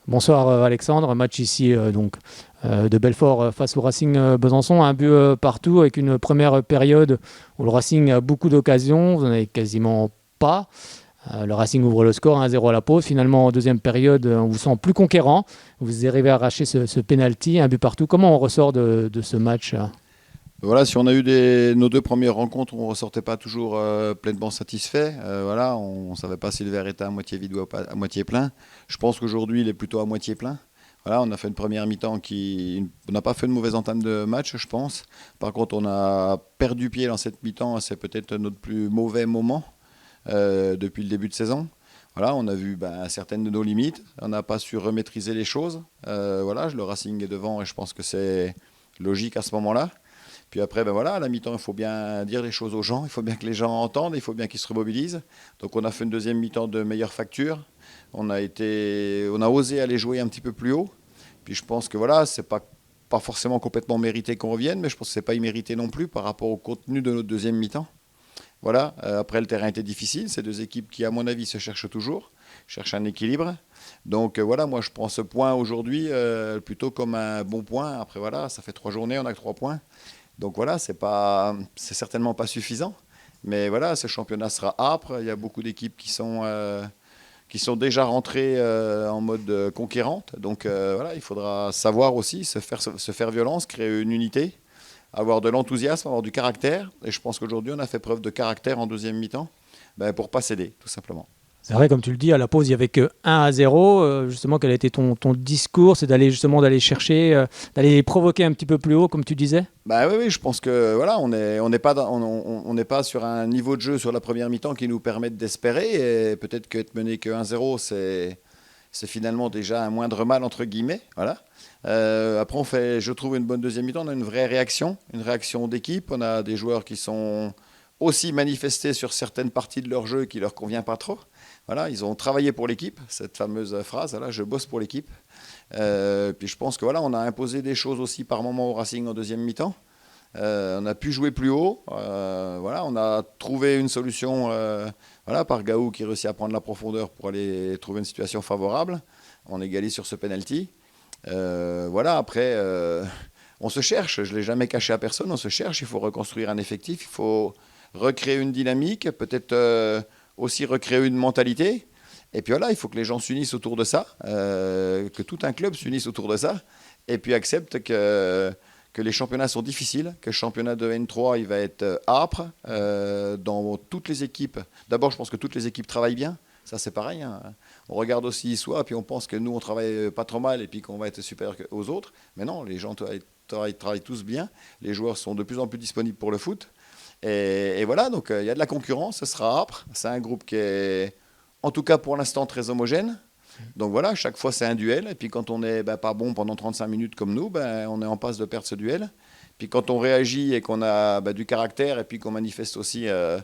Bonsoir Alexandre, match ici de Belfort face au Racing Besançon, un but partout avec une première période où le Racing a beaucoup d'occasions, vous n'en avez quasiment pas. Le Racing ouvre le score 1-0 à la pause. Finalement, en deuxième période, on vous sent plus conquérant. Vous arrivez à arracher ce penalty, un but partout. Comment on ressort de ce match? Voilà, si on a eu nos deux premières rencontres, on ne ressortait pas toujours pleinement satisfait. Voilà, on ne savait pas si le verre était à moitié vide ou à moitié plein. Je pense qu'aujourd'hui, il est plutôt à moitié plein. Voilà, on a fait une première mi-temps on n'a pas fait une mauvaise entame de match, je pense. Par contre, on a perdu pied dans cette mi-temps. C'est peut-être notre plus mauvais moment depuis le début de saison. Voilà, on a vu certaines de nos limites. On n'a pas su remaîtriser les choses. Voilà, le Racing est devant et je pense que c'est logique à ce moment-là. Puis après, à la mi-temps, il faut bien dire les choses aux gens, il faut bien que les gens entendent, il faut bien qu'ils se remobilisent. Donc on a fait une deuxième mi-temps de meilleure facture. On a osé aller jouer un petit peu plus haut. Puis je pense que voilà, c'est pas forcément complètement mérité qu'on revienne, mais je pense que c'est pas immérité non plus par rapport au contenu de notre deuxième mi-temps. Voilà, après le terrain était difficile, c'est deux équipes qui, à mon avis, se cherchent toujours, cherchent un équilibre. Donc voilà, moi je prends ce point aujourd'hui plutôt comme un bon point. Après voilà, ça fait 3 journées, on a que 3 points. Donc voilà, c'est certainement pas suffisant. Mais voilà, ce championnat sera âpre. Il y a beaucoup d'équipes qui sont déjà rentrées en mode conquérante. Donc voilà, il faudra savoir aussi se faire violence, créer une unité, avoir de l'enthousiasme, avoir du caractère. Et je pense qu'aujourd'hui, on a fait preuve de caractère en deuxième mi-temps pour pas céder, tout simplement. C'est vrai, comme tu le dis, à la pause, il n'y avait que 1-0. Justement, quel a été ton discours? C'est d'aller chercher, d'aller provoquer un petit peu plus haut, comme tu disais? Oui, oui, je pense que voilà, on n'est pas sur un niveau de jeu sur la première mi-temps qui nous permette d'espérer. Et peut-être qu'être mené que 1-0, c'est finalement déjà un moindre mal entre guillemets. Voilà. Après, on fait, je trouve, une bonne deuxième mi-temps. On a une réaction d'équipe. On a des joueurs qui sont aussi manifestés sur certaines parties de leur jeu qui leur convient pas trop. Voilà, ils ont travaillé pour l'équipe, cette fameuse phrase. Voilà, je bosse pour l'équipe. Puis je pense que voilà, on a imposé des choses aussi par moment au Racing en deuxième mi-temps. On a pu jouer plus haut. Voilà, on a trouvé une solution voilà, par Gaou qui réussit à prendre la profondeur pour aller trouver une situation favorable. On égalise sur ce penalty. Voilà, après, on se cherche. Je ne l'ai jamais caché à personne. On se cherche. Il faut reconstruire un effectif. Il faut recréer une dynamique. Peut-être aussi recréer une mentalité. Et puis voilà, il faut que les gens s'unissent autour de ça, que tout un club s'unisse autour de ça, et puis accepte que les championnats sont difficiles, que le championnat de N3 il va être âpre dans toutes les équipes. D'abord, je pense que toutes les équipes travaillent bien. Ça, c'est pareil. Hein. On regarde aussi soi, puis on pense que nous, on travaille pas trop mal et puis qu'on va être supérieur aux autres. Mais non, les gens travaillent tous bien. Les joueurs sont de plus en plus disponibles pour le foot. Et voilà, donc il y a de la concurrence, ce sera âpre. C'est un groupe qui est, en tout cas pour l'instant, très homogène. Donc voilà, chaque fois c'est un duel. Et puis quand on n'est pas bon pendant 35 minutes comme nous, on est en passe de perdre ce duel. Puis quand on réagit et qu'on a du caractère et puis qu'on manifeste aussi de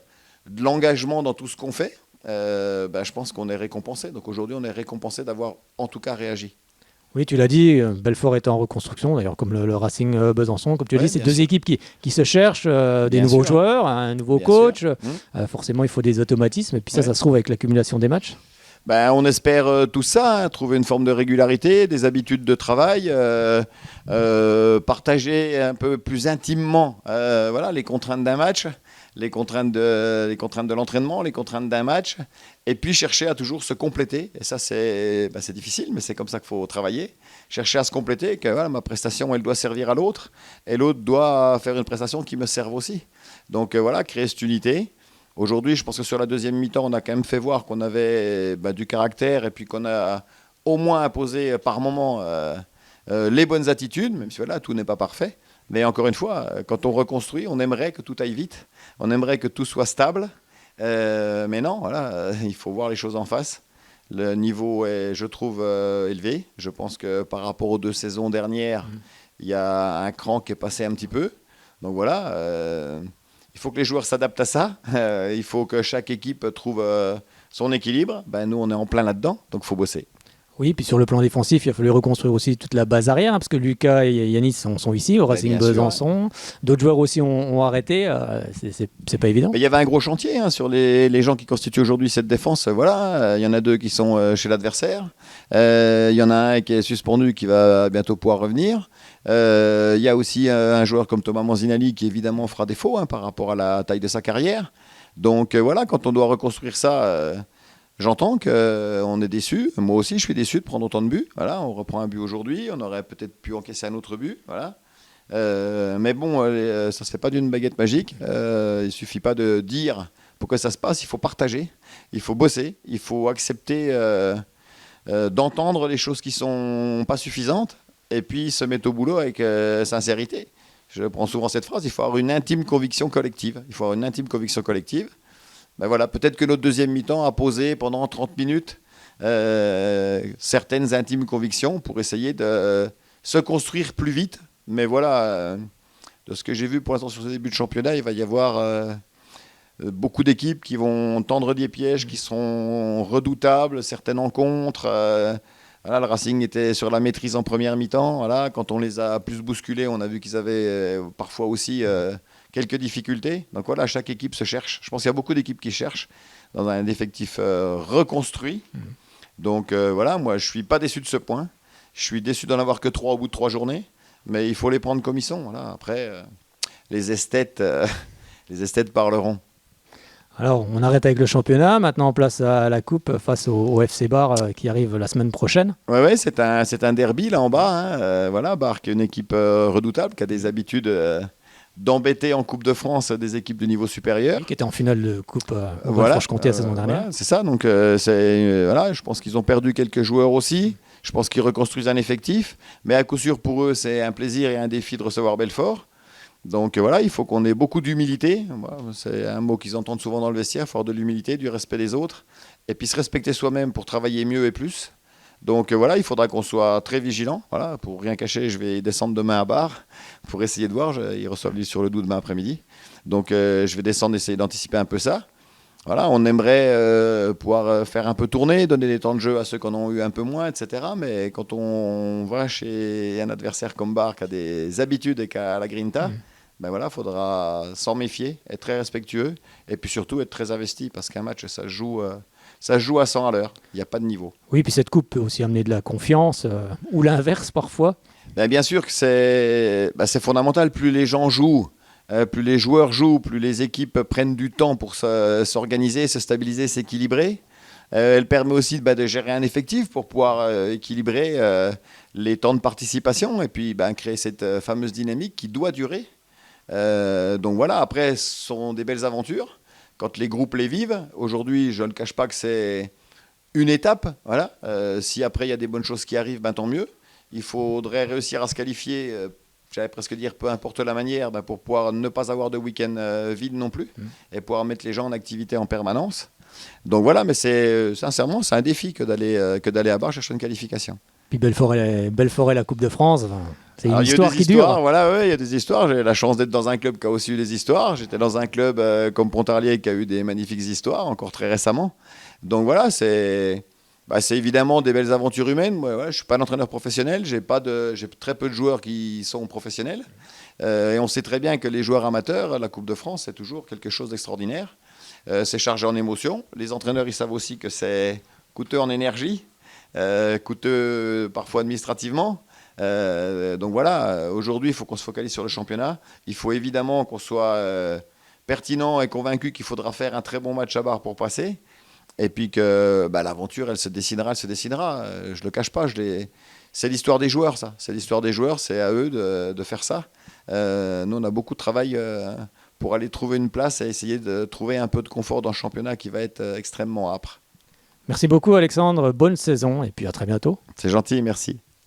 l'engagement dans tout ce qu'on fait, je pense qu'on est récompensé. Donc aujourd'hui, on est récompensé d'avoir en tout cas réagi. Oui, tu l'as dit, Belfort est en reconstruction, d'ailleurs, comme le Racing Besançon. Comme tu l'as dit, Oui, c'est bien deux sûr. équipes qui se cherchent, des Bien nouveaux sûr. joueurs, un nouveau Bien sûr. coach. Hum. Forcément, il faut des automatismes. Et puis ça Ouais. se trouve avec l'accumulation des matchs. On espère tout ça, hein, trouver une forme de régularité, des habitudes de travail, partager un peu plus intimement voilà, les contraintes d'un match, les contraintes de l'entraînement, les contraintes d'un match, et puis chercher à toujours se compléter. Et ça, c'est difficile, mais c'est comme ça qu'il faut travailler. Chercher à se compléter, que voilà, ma prestation, elle doit servir à l'autre, et l'autre doit faire une prestation qui me serve aussi. Donc voilà, créer cette unité. Aujourd'hui, je pense que sur la deuxième mi-temps, on a quand même fait voir qu'on avait du caractère et puis qu'on a au moins imposé par moment les bonnes attitudes, même si voilà, tout n'est pas parfait. Mais encore une fois, quand on reconstruit, on aimerait que tout aille vite, on aimerait que tout soit stable. Mais non, voilà, il faut voir les choses en face. Le niveau est, je trouve, élevé. Je pense que par rapport aux 2 saisons dernières, il y a un cran qui est passé un petit peu. Donc voilà, il faut que les joueurs s'adaptent à ça. Il faut que chaque équipe trouve son équilibre. Nous, on est en plein là-dedans, donc il faut bosser. Oui, puis sur le plan défensif, il a fallu reconstruire aussi toute la base arrière, hein, parce que Lucas et Yanis sont ici, au Racing Besançon. D'autres joueurs aussi ont arrêté. C'est pas évident. Mais il y avait un gros chantier sur les gens qui constituent aujourd'hui cette défense. Voilà, il y en a 2 qui sont chez l'adversaire. Il y en a un qui est suspendu, qui va bientôt pouvoir revenir. Il y a aussi un joueur comme Thomas Manzinali qui évidemment fera défaut par rapport à la taille de sa carrière. Donc voilà, quand on doit reconstruire ça... J'entends qu'on est déçu. Moi aussi, je suis déçu de prendre autant de buts. Voilà, on reprend un but aujourd'hui. On aurait peut-être pu encaisser un autre but. Voilà. Mais bon, ça ne se fait pas d'une baguette magique. Il ne suffit pas de dire pourquoi ça se passe. Il faut partager. Il faut bosser. Il faut accepter d'entendre les choses qui ne sont pas suffisantes et puis se mettre au boulot avec sincérité. Je prends souvent cette phrase. Il faut avoir une intime conviction collective. Il faut avoir une intime conviction collective. Ben voilà, peut-être que notre deuxième mi-temps a posé pendant 30 minutes certaines intimes convictions pour essayer de se construire plus vite. Mais voilà, de ce que j'ai vu pour l'instant sur ce début de championnat, il va y avoir beaucoup d'équipes qui vont tendre des pièges, qui seront redoutables, certaines en contre. Voilà, le Racing était sur la maîtrise en première mi-temps. Voilà, quand on les a plus bousculés, on a vu qu'ils avaient parfois aussi... quelques difficultés. Donc voilà, chaque équipe se cherche. Je pense qu'il y a beaucoup d'équipes qui cherchent dans un effectif reconstruit. Donc voilà, moi je ne suis pas déçu de ce point. Je suis déçu d'en avoir que 3 au bout de 3 journées. Mais il faut les prendre comme ils sont. Voilà. Après, les esthètes parleront. Alors, on arrête avec le championnat. Maintenant, place à la coupe face au FC Bar qui arrive la semaine prochaine. Oui, c'est un derby là en bas. Voilà, Bar qui est une équipe redoutable, qui a des habitudes... d'embêter en Coupe de France des équipes de niveau supérieur. Qui était en finale de Coupe Franche-Comté la saison dernière. Voilà, c'est ça, donc voilà, je pense qu'ils ont perdu quelques joueurs aussi. Je pense qu'ils reconstruisent un effectif. Mais à coup sûr, pour eux, c'est un plaisir et un défi de recevoir Belfort. Donc voilà, il faut qu'on ait beaucoup d'humilité. Voilà, c'est un mot qu'ils entendent souvent dans le vestiaire, il faut avoir de l'humilité, du respect des autres. Et puis se respecter soi-même pour travailler mieux et plus. Donc voilà, il faudra qu'on soit très vigilant. Voilà, pour rien cacher, je vais descendre demain à Bar pour essayer de voir. Ils reçoivent l'île sur le Doubs demain après-midi. Donc je vais descendre, essayer d'anticiper un peu ça. Voilà, on aimerait pouvoir faire un peu tourner, donner des temps de jeu à ceux qui en ont eu un peu moins, etc. Mais quand on va chez un adversaire comme Bar qui a des habitudes et qui a la grinta, ben voilà, faudra s'en méfier, être très respectueux et puis surtout être très investi parce qu'un match, ça joue à 100 à l'heure. Il n'y a pas de niveau. Oui, puis cette coupe peut aussi amener de la confiance ou l'inverse parfois. Ben bien sûr que c'est fondamental. Plus les gens jouent, plus les joueurs jouent, plus les équipes prennent du temps pour s'organiser, se stabiliser, s'équilibrer. Elle permet aussi de gérer un effectif pour pouvoir équilibrer les temps de participation et puis créer cette fameuse dynamique qui doit durer. Donc voilà, après, ce sont des belles aventures. Quand les groupes les vivent, aujourd'hui, je ne cache pas que c'est une étape. Voilà. Si après, il y a des bonnes choses qui arrivent, tant mieux. Il faudrait réussir à se qualifier, j'allais presque dire peu importe la manière, pour pouvoir ne pas avoir de week-end vide non plus et pouvoir mettre les gens en activité en permanence. Donc voilà, mais sincèrement, c'est un défi que d'aller à Bar chercher une qualification. Puis Belfort et la Coupe de France, c'est une histoire qui dure. Voilà, il y a des histoires. J'ai la chance d'être dans un club qui a aussi eu des histoires. J'étais dans un club comme Pontarlier qui a eu des magnifiques histoires, encore très récemment. Donc voilà, c'est évidemment des belles aventures humaines. Moi, voilà, je ne suis pas un entraîneur professionnel. J'ai très peu de joueurs qui sont professionnels. Et on sait très bien que les joueurs amateurs, la Coupe de France, c'est toujours quelque chose d'extraordinaire. C'est chargé en émotions. Les entraîneurs, ils savent aussi que c'est coûteux en énergie. Coûteux parfois administrativement. Donc voilà, aujourd'hui, il faut qu'on se focalise sur le championnat. Il faut évidemment qu'on soit pertinent et convaincu qu'il faudra faire un très bon match à Bar pour passer. Et puis que l'aventure, elle se dessinera. Je ne le cache pas. C'est l'histoire des joueurs, ça. C'est l'histoire des joueurs. C'est à eux de faire ça. Nous, on a beaucoup de travail pour aller trouver une place et essayer de trouver un peu de confort dans le championnat qui va être extrêmement âpre. Merci beaucoup Alexandre, bonne saison et puis à très bientôt. C'est gentil, merci.